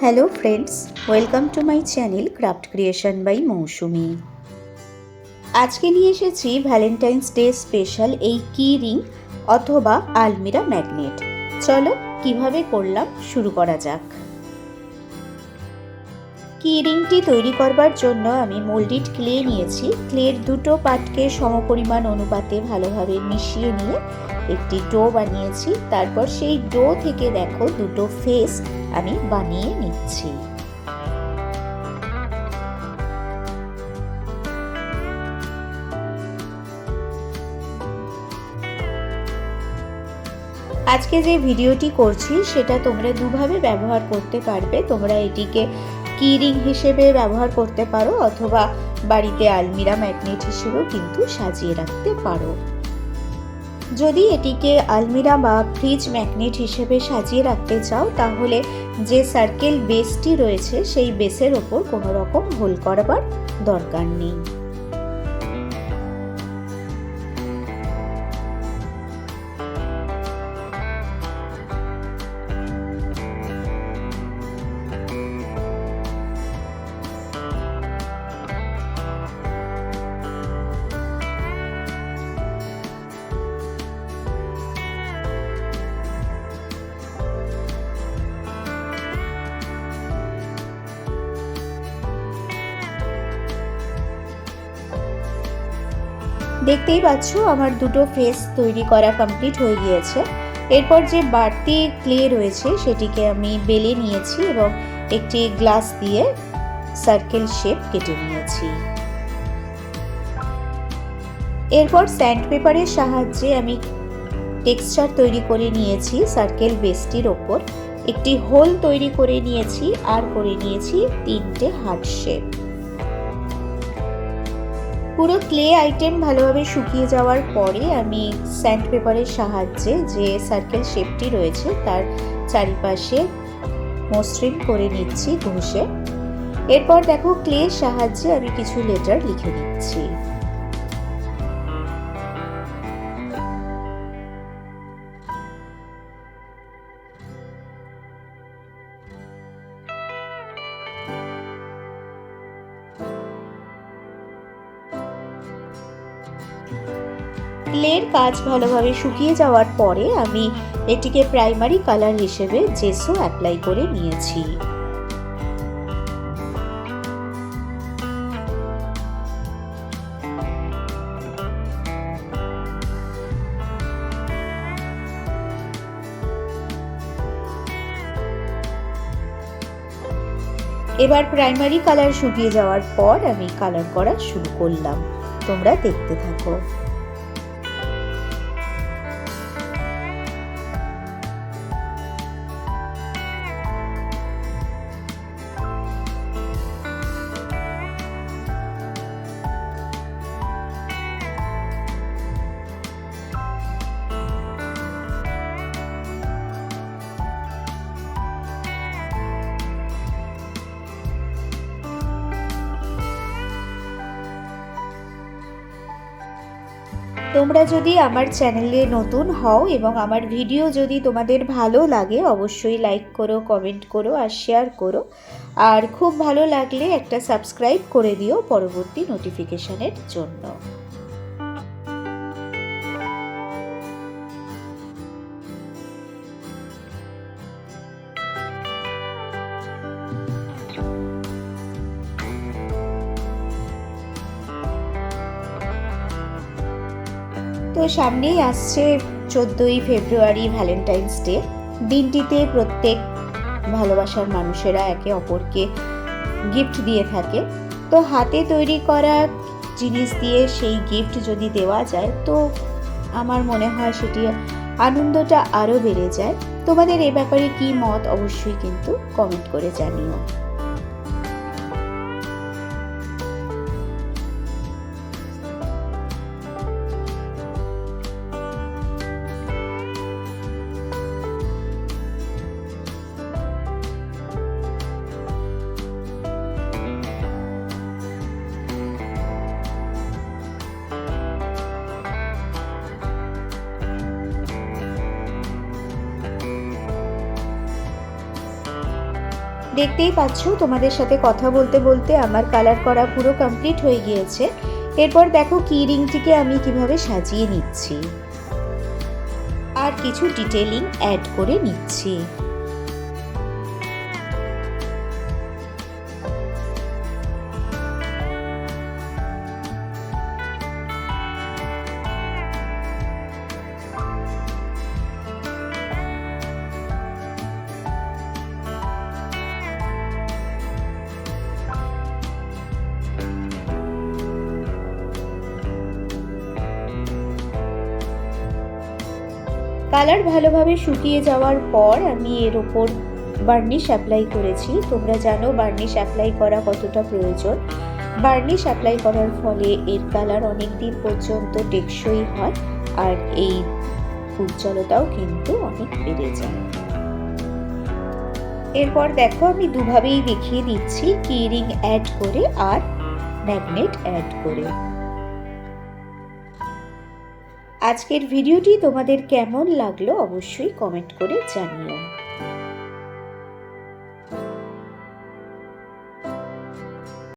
Hello friends, welcome to my channel craft creation by Mousumi. আজকে নিয়ে এসেছি ভ্যালেন্টাইন্স ডে স্পেশাল এই কি রিং অথবা আলমিরা ম্যাগনেট। চলো কিভাবে করলাম শুরু করা যাক। কি রিংটি তৈরি করবার জন্য আমি মোল্ডেড ক্লে নিয়েছি। ক্লের দুটো পার্টকে সমপরিমাণ অনুপাতে ভালোভাবে মিশিয়ে নিয়ে একটি ডো বানিয়েছি। তারপর সেই ডো থেকে দেখো দুটো ফেস আমি বানিয়ে নিচ্ছি। আজকে যে ভিডিওটি করছি সেটা তোমরা দুভাবে ব্যবহার করতে পারবে। তোমরা এটিকে কি রিং হিসেবে ব্যবহার করতে পারো অথবা বাড়িতে আলমিরা ম্যাগনেট হিসেবেও কিন্তু সাজিয়ে রাখতে পারো। যদি এটিকে আলমিরা বা ফ্রিজ ম্যাগনেট হিসেবে সাজিয়ে রাখতে চাও তাহলে যে সার্কেল বেসটি রয়েছে সেই বেসের ওপর কোনো রকম হোল করবার দরকার নেই। দেখতেই পাচ্ছ আমার দুটো ফেস তৈরি করা কমপ্লিট হয়ে গিয়েছে। এরপর যে বাড়তি ক্লে রয়েছে সেটিকে আমি বেলে নিয়েছি এবং একটি গ্লাস দিয়ে সার্কেল শেপ কেটে নিয়েছি। এরপর স্যান্ড পেপারের সাহায্যে আমি টেক্সচার তৈরি করে নিয়েছি সার্কেল বেসটির ওপর। একটি হোল তৈরি করে নিয়েছি আর করে নিয়েছি তিনটে হার্ট শেপ। পুরো ক্লে আইটেম ভালোভাবে শুকিয়ে যাওয়ার পরে আমি স্যান্ড পেপারের সাহায্যে যে সার্কেল শেপটি রয়েছে তার চারিপাশে মসৃণ করে নিচ্ছি ঘষে। এরপর দেখো ক্লের সাহায্যে আমি কিছু লেটার লিখে নিচ্ছি। ক্লের কাজ ভালোভাবে শুকিয়ে যাওয়ার পরে আমি এটিকে প্রাইমারি কালার হিসেবে জেসো অ্যাপ্লাই করে নিয়েছি। এবার প্রাইমারি কালার শুকিয়ে যাওয়ার পর আমি কালার করা শুরু করলাম। তোমরা দেখতে থাকো। তোমরা যদি আমার চ্যানেলে নতুন হও এবং আমার ভিডিও যদি তোমাদের ভালো লাগে অবশ্যই লাইক করো, কমেন্ট করো আর শেয়ার করো। আর খুব ভালো লাগলে একটা সাবস্ক্রাইব করে দিও পরবর্তী নোটিফিকেশনের জন্য। তো সামনেই আসছে 14ই ফেব্রুয়ারি ভ্যালেন্টাইন্স ডে। দিনটিতে প্রত্যেক ভালোবাসার মানুষেরা একে অপরকে গিফট দিয়ে থাকে। তো হাতে তৈরি করা জিনিস দিয়ে সেই গিফট যদি দেওয়া যায় তো আমার মনে হয় সেটি আনন্দটা আরও বেড়ে যায়। তোমাদের এ ব্যাপারে কি মত অবশ্যই কিন্তু কমেন্ট করে জানিও। দেখতেই পাচ্ছ তোমাদের সাথে কথা বলতে বলতে আমার কালার করা পুরো কমপ্লিট হয়ে গিয়েছে। এরপর দেখো কি রিংটিকে আমি কিভাবে সাজিয়ে নিচ্ছি আর কিছু ডিটেইলিং অ্যাড করে নিচ্ছি। কালার ভালোভাবে শুকিয়ে যাওয়ার পর আমি এর ওপর বার্নিশ অ্যাপ্লাই করেছি। তোমরা জানো বার্নিশ অ্যাপ্লাই করা কতটা প্রয়োজন। বার্নিশ অ্যাপ্লাই করার ফলে এর কালার অনেক দিন পর্যন্ত টেকসই হয় আর এই উজ্জ্বলতাও কিন্তু অনেক বেড়ে যায়। এরপর দেখো আমি দুভাবেই দেখিয়ে দিচ্ছি, কি রিং অ্যাড করে আর ম্যাগনেট অ্যাড করে। আজকের ভিডিওটি তোমাদের কেমন লাগলো অবশ্যই কমেন্ট করে জানিও।